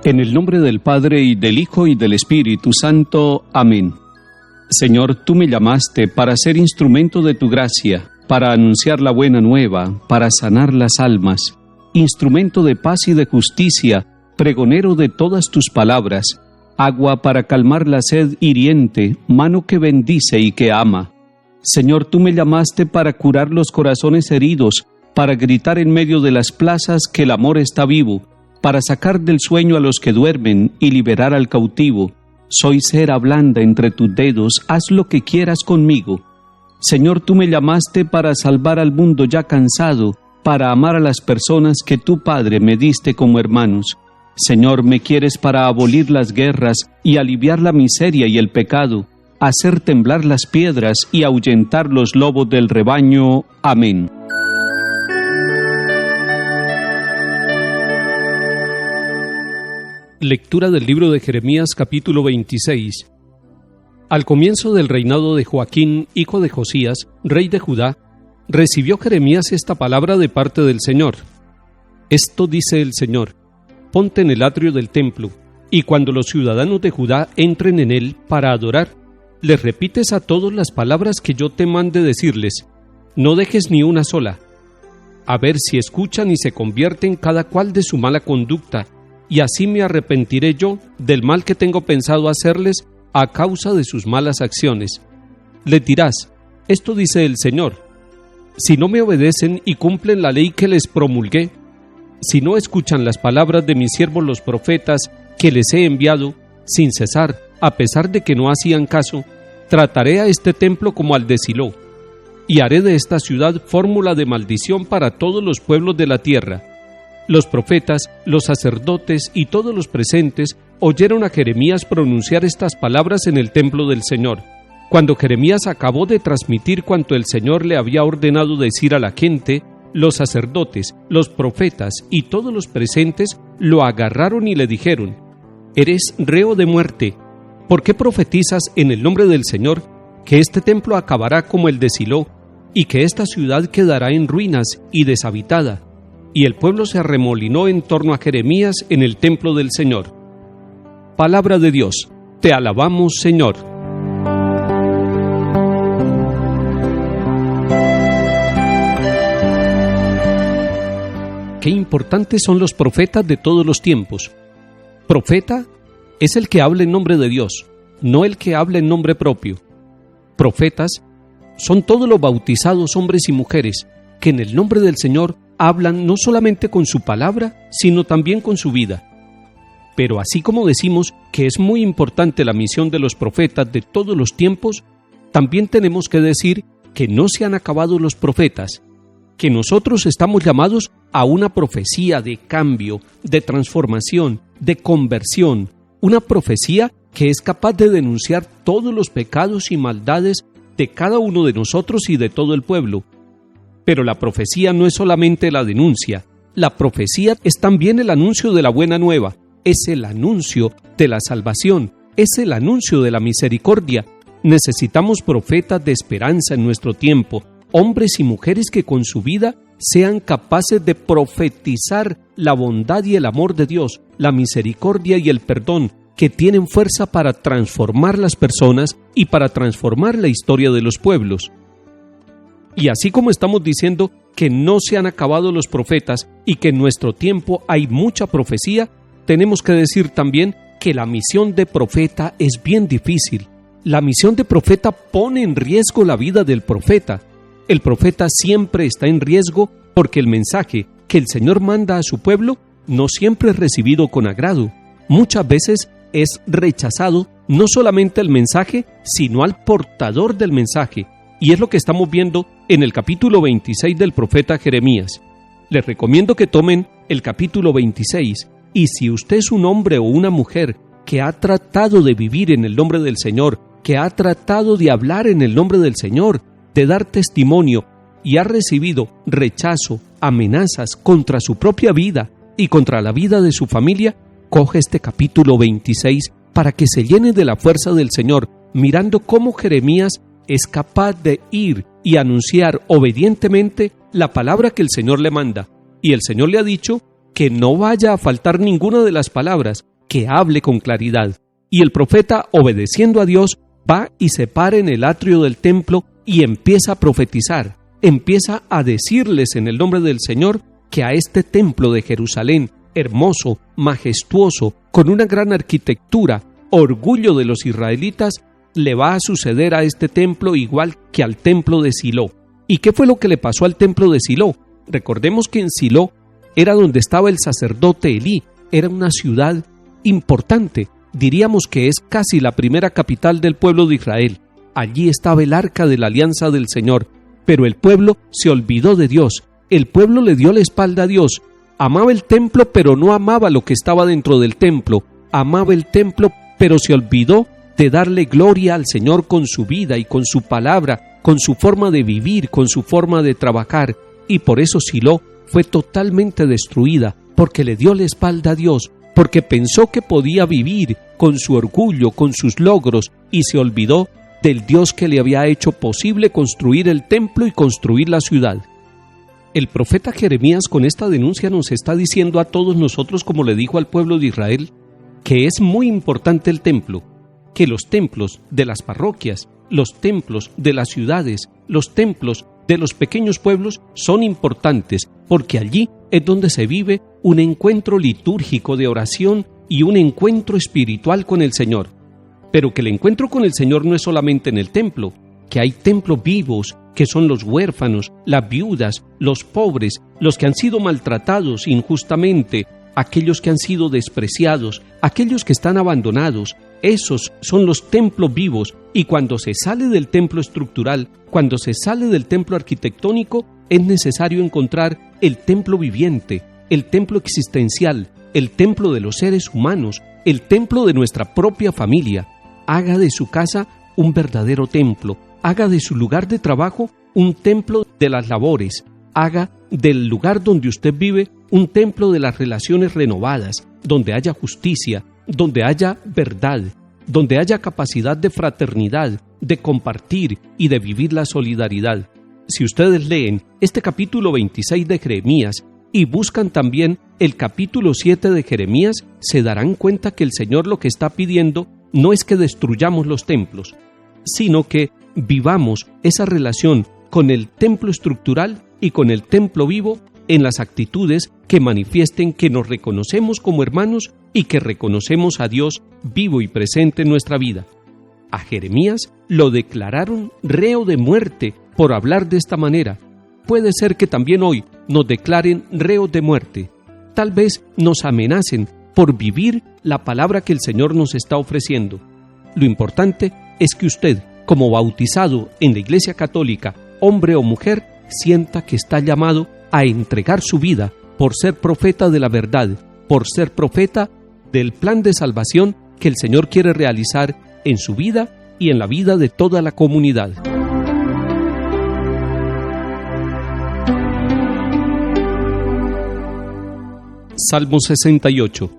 En el nombre del Padre, y del Hijo, y del Espíritu Santo. Amén. Señor, tú me llamaste para ser instrumento de tu gracia, para anunciar la buena nueva, para sanar las almas, instrumento de paz y de justicia, pregonero de todas tus palabras, agua para calmar la sed hiriente, mano que bendice y que ama. Señor, tú me llamaste para curar los corazones heridos, para gritar en medio de las plazas que el amor está vivo, para sacar del sueño a los que duermen y liberar al cautivo. Soy cera blanda entre tus dedos, haz lo que quieras conmigo. Señor, tú me llamaste para salvar al mundo ya cansado, para amar a las personas que tú, Padre, me diste como hermanos. Señor, me quieres para abolir las guerras y aliviar la miseria y el pecado, hacer temblar las piedras y ahuyentar los lobos del rebaño. Amén. Lectura del libro de Jeremías, capítulo 26. Al comienzo del reinado de Joaquín, hijo de Josías, rey de Judá, recibió Jeremías esta palabra de parte del Señor. Esto dice el Señor: ponte en el atrio del templo, y cuando los ciudadanos de Judá entren en él para adorar, les repites a todos las palabras que yo te mande decirles. No dejes ni una sola. A ver si escuchan y se convierten cada cual de su mala conducta, y así me arrepentiré yo del mal que tengo pensado hacerles a causa de sus malas acciones. Les dirás: esto dice el Señor: si no me obedecen y cumplen la ley que les promulgué, si no escuchan las palabras de mis siervos los profetas que les he enviado sin cesar, a pesar de que no hacían caso, trataré a este templo como al de Silo, y haré de esta ciudad fórmula de maldición para todos los pueblos de la tierra. Los profetas, los sacerdotes y todos los presentes oyeron a Jeremías pronunciar estas palabras en el templo del Señor. Cuando Jeremías acabó de transmitir cuanto el Señor le había ordenado decir a la gente, los sacerdotes, los profetas y todos los presentes lo agarraron y le dijeron: «Eres reo de muerte. ¿Por qué profetizas en el nombre del Señor que este templo acabará como el de Silo y que esta ciudad quedará en ruinas y deshabitada?» Y el pueblo se arremolinó en torno a Jeremías en el templo del Señor. Palabra de Dios. Te alabamos, Señor. Qué importantes son los profetas de todos los tiempos. Profeta es el que habla en nombre de Dios, no el que habla en nombre propio. Profetas son todos los bautizados hombres y mujeres que en el nombre del Señor hablan no solamente con su palabra, sino también con su vida. Pero así como decimos que es muy importante la misión de los profetas de todos los tiempos, también tenemos que decir que no se han acabado los profetas, que nosotros estamos llamados a una profecía de cambio, de transformación, de conversión, una profecía que es capaz de denunciar todos los pecados y maldades de cada uno de nosotros y de todo el pueblo. Pero la profecía no es solamente la denuncia, la profecía es también el anuncio de la buena nueva, es el anuncio de la salvación, es el anuncio de la misericordia. Necesitamos profetas de esperanza en nuestro tiempo, hombres y mujeres que con su vida sean capaces de profetizar la bondad y el amor de Dios, la misericordia y el perdón, que tienen fuerza para transformar las personas y para transformar la historia de los pueblos. Y así como estamos diciendo que no se han acabado los profetas y que en nuestro tiempo hay mucha profecía, tenemos que decir también que la misión de profeta es bien difícil. La misión de profeta pone en riesgo la vida del profeta. El profeta siempre está en riesgo porque el mensaje que el Señor manda a su pueblo no siempre es recibido con agrado. Muchas veces es rechazado no solamente el mensaje, sino al portador del mensaje. Y es lo que estamos viendo en el capítulo 26 del profeta Jeremías. Les recomiendo que tomen el capítulo 26, y si usted es un hombre o una mujer que ha tratado de vivir en el nombre del Señor, que ha tratado de hablar en el nombre del Señor, de dar testimonio, y ha recibido rechazo, amenazas contra su propia vida y contra la vida de su familia, coge este capítulo 26 para que se llene de la fuerza del Señor, mirando cómo Jeremías es capaz de ir y anunciar obedientemente la palabra que el Señor le manda. Y el Señor le ha dicho que no vaya a faltar ninguna de las palabras, que hable con claridad. Y el profeta, obedeciendo a Dios, va y se para en el atrio del templo y empieza a profetizar, empieza a decirles en el nombre del Señor que a este templo de Jerusalén, hermoso, majestuoso, con una gran arquitectura, orgullo de los israelitas, le va a suceder a este templo igual que al templo de Silo. ¿Y qué fue lo que le pasó al templo de Silo? Recordemos que en Silo era donde estaba el sacerdote Elí, era una ciudad importante, diríamos que es casi la primera capital del pueblo de Israel. Allí estaba el arca de la alianza del Señor, pero el pueblo se olvidó de Dios, el pueblo le dio la espalda a Dios, amaba el templo pero no amaba lo que estaba dentro del templo, amaba el templo pero se olvidó de darle gloria al Señor con su vida y con su palabra, con su forma de vivir, con su forma de trabajar, y por eso Silo fue totalmente destruida, porque le dio la espalda a Dios, porque pensó que podía vivir con su orgullo, con sus logros, y se olvidó del Dios que le había hecho posible construir el templo y construir la ciudad. El profeta Jeremías con esta denuncia nos está diciendo a todos nosotros, como le dijo al pueblo de Israel, que es muy importante el templo, que los templos de las parroquias, los templos de las ciudades, los templos de los pequeños pueblos son importantes, porque allí es donde se vive un encuentro litúrgico de oración y un encuentro espiritual con el Señor. Pero que el encuentro con el Señor no es solamente en el templo, que hay templos vivos, que son los huérfanos, las viudas, los pobres, los que han sido maltratados injustamente, aquellos que han sido despreciados, aquellos que están abandonados. Esos son los templos vivos, y cuando se sale del templo estructural, cuando se sale del templo arquitectónico, es necesario encontrar el templo viviente, el templo existencial, el templo de los seres humanos, el templo de nuestra propia familia. Haga de su casa un verdadero templo, haga de su lugar de trabajo un templo de las labores, haga del lugar donde usted vive un templo de las relaciones renovadas, donde haya justicia, donde haya verdad, donde haya capacidad de fraternidad, de compartir y de vivir la solidaridad. Si ustedes leen este capítulo 26 de Jeremías y buscan también el capítulo 7 de Jeremías, se darán cuenta que el Señor lo que está pidiendo no es que destruyamos los templos, sino que vivamos esa relación con el templo estructural y con el templo vivo en las actitudes que manifiesten que nos reconocemos como hermanos y que reconocemos a Dios vivo y presente en nuestra vida. A Jeremías lo declararon reo de muerte por hablar de esta manera. Puede ser que también hoy nos declaren reos de muerte. Tal vez nos amenacen por vivir la palabra que el Señor nos está ofreciendo. Lo importante es que usted, como bautizado en la Iglesia Católica, hombre o mujer, sienta que está llamado a entregar su vida por ser profeta de la verdad, por ser profeta del plan de salvación que el Señor quiere realizar en su vida y en la vida de toda la comunidad. Salmo 68.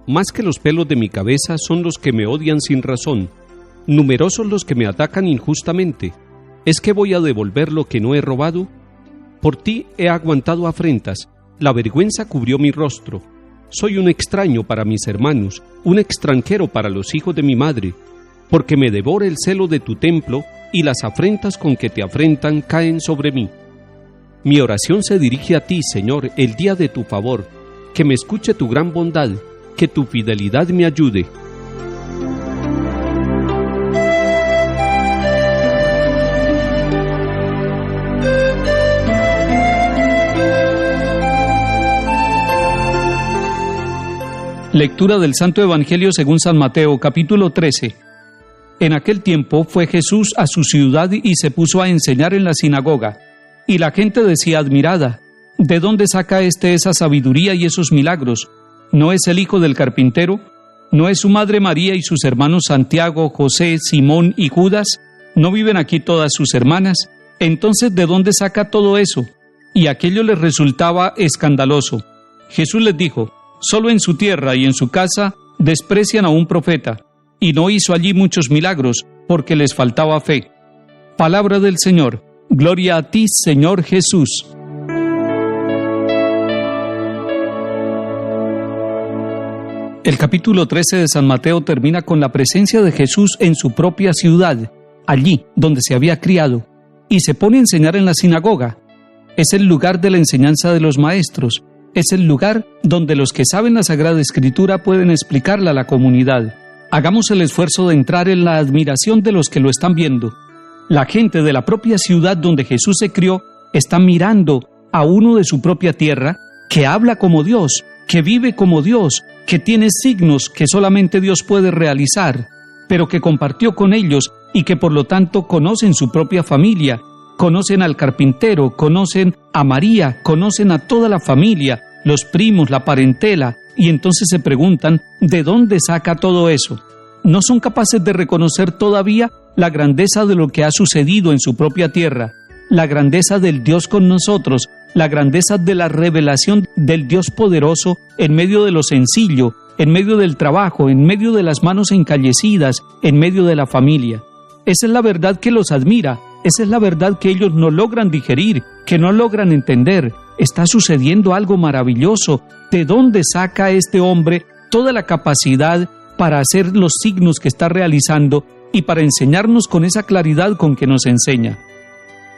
Más que los pelos de mi cabeza son los que me odian sin razón, numerosos los que me atacan injustamente. ¿Es que voy a devolver lo que no he robado? Por ti he aguantado afrentas, la vergüenza cubrió mi rostro. Soy un extraño para mis hermanos, un extranjero para los hijos de mi madre, porque me devora el celo de tu templo y las afrentas con que te afrentan caen sobre mí. Mi oración se dirige a ti, Señor, el día de tu favor, que me escuche tu gran bondad, que tu fidelidad me ayude. Lectura del Santo Evangelio según San Mateo, capítulo 13. En aquel tiempo fue Jesús a su ciudad y se puso a enseñar en la sinagoga. Y la gente decía admirada, ¿de dónde saca esa sabiduría y esos milagros? ¿No es el hijo del carpintero? ¿No es su madre María y sus hermanos Santiago, José, Simón y Judas? ¿No viven aquí todas sus hermanas? Entonces, ¿de dónde saca todo eso? Y aquello les resultaba escandaloso. Jesús les dijo, solo en su tierra y en su casa desprecian a un profeta, y no hizo allí muchos milagros, porque les faltaba fe. Palabra del Señor. Gloria a ti, Señor Jesús. El capítulo 13 de San Mateo termina con la presencia de Jesús en su propia ciudad, allí donde se había criado, y se pone a enseñar en la sinagoga. Es el lugar de la enseñanza de los maestros, es el lugar donde los que saben la Sagrada Escritura pueden explicarla a la comunidad. Hagamos el esfuerzo de entrar en la admiración de los que lo están viendo. La gente de la propia ciudad donde Jesús se crió está mirando a uno de su propia tierra que habla como Dios, que vive como Dios, que tiene signos que solamente Dios puede realizar, pero que compartió con ellos y que por lo tanto conocen su propia familia, conocen al carpintero, conocen a María, conocen a toda la familia, los primos, la parentela, y entonces se preguntan ¿de dónde saca todo eso? No son capaces de reconocer todavía la grandeza de lo que ha sucedido en su propia tierra, la grandeza del Dios con nosotros, la grandeza de la revelación del Dios poderoso en medio de lo sencillo, en medio del trabajo, en medio de las manos encallecidas, en medio de la familia. Esa es la verdad que los admira, esa es la verdad que ellos no logran digerir, que no logran entender. Está sucediendo algo maravilloso. ¿De dónde saca este hombre toda la capacidad para hacer los signos que está realizando y para enseñarnos con esa claridad con que nos enseña?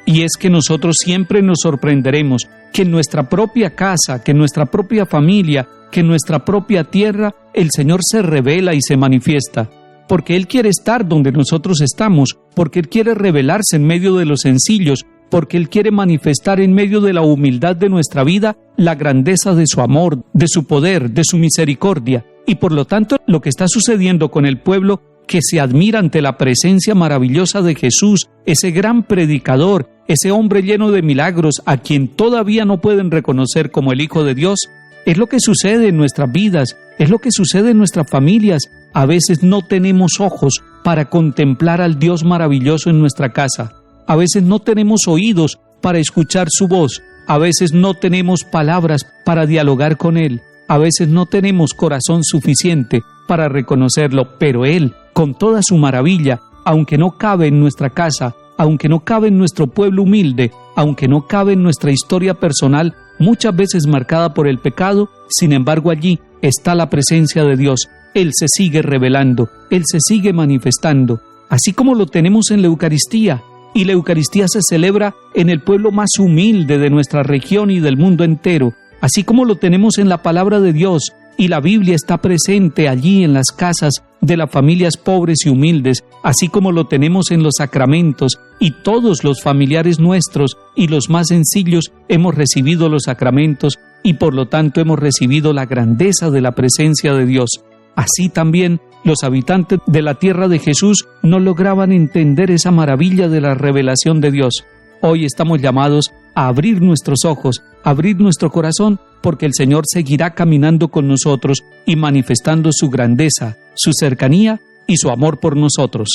Y es que nosotros siempre nos sorprenderemos que en nuestra propia casa, que en nuestra propia familia, que en nuestra propia tierra, el Señor se revela y se manifiesta. Porque Él quiere estar donde nosotros estamos, porque Él quiere revelarse en medio de los sencillos, porque Él quiere manifestar en medio de la humildad de nuestra vida la grandeza de su amor, de su poder, de su misericordia. Y por lo tanto, lo que está sucediendo con el pueblo que se admira ante la presencia maravillosa de Jesús, ese gran predicador, ese hombre lleno de milagros a quien todavía no pueden reconocer como el Hijo de Dios, es lo que sucede en nuestras vidas, es lo que sucede en nuestras familias. A veces no tenemos ojos para contemplar al Dios maravilloso en nuestra casa. A veces no tenemos oídos para escuchar su voz. A veces no tenemos palabras para dialogar con Él. A veces no tenemos corazón suficiente para reconocerlo, pero Él, con toda su maravilla, aunque no cabe en nuestra casa, aunque no cabe en nuestro pueblo humilde, aunque no cabe en nuestra historia personal, muchas veces marcada por el pecado, sin embargo allí está la presencia de Dios. Él se sigue revelando, Él se sigue manifestando, así como lo tenemos en la Eucaristía. Y la Eucaristía se celebra en el pueblo más humilde de nuestra región y del mundo entero, así como lo tenemos en la palabra de Dios, y la Biblia está presente allí en las casas de las familias pobres y humildes, así como lo tenemos en los sacramentos, y todos los familiares nuestros y los más sencillos hemos recibido los sacramentos y por lo tanto hemos recibido la grandeza de la presencia de Dios. Así también los habitantes de la tierra de Jesús no lograban entender esa maravilla de la revelación de Dios. Hoy estamos llamados a abrir nuestros ojos, a abrir nuestro corazón, porque el Señor seguirá caminando con nosotros y manifestando su grandeza, su cercanía y su amor por nosotros.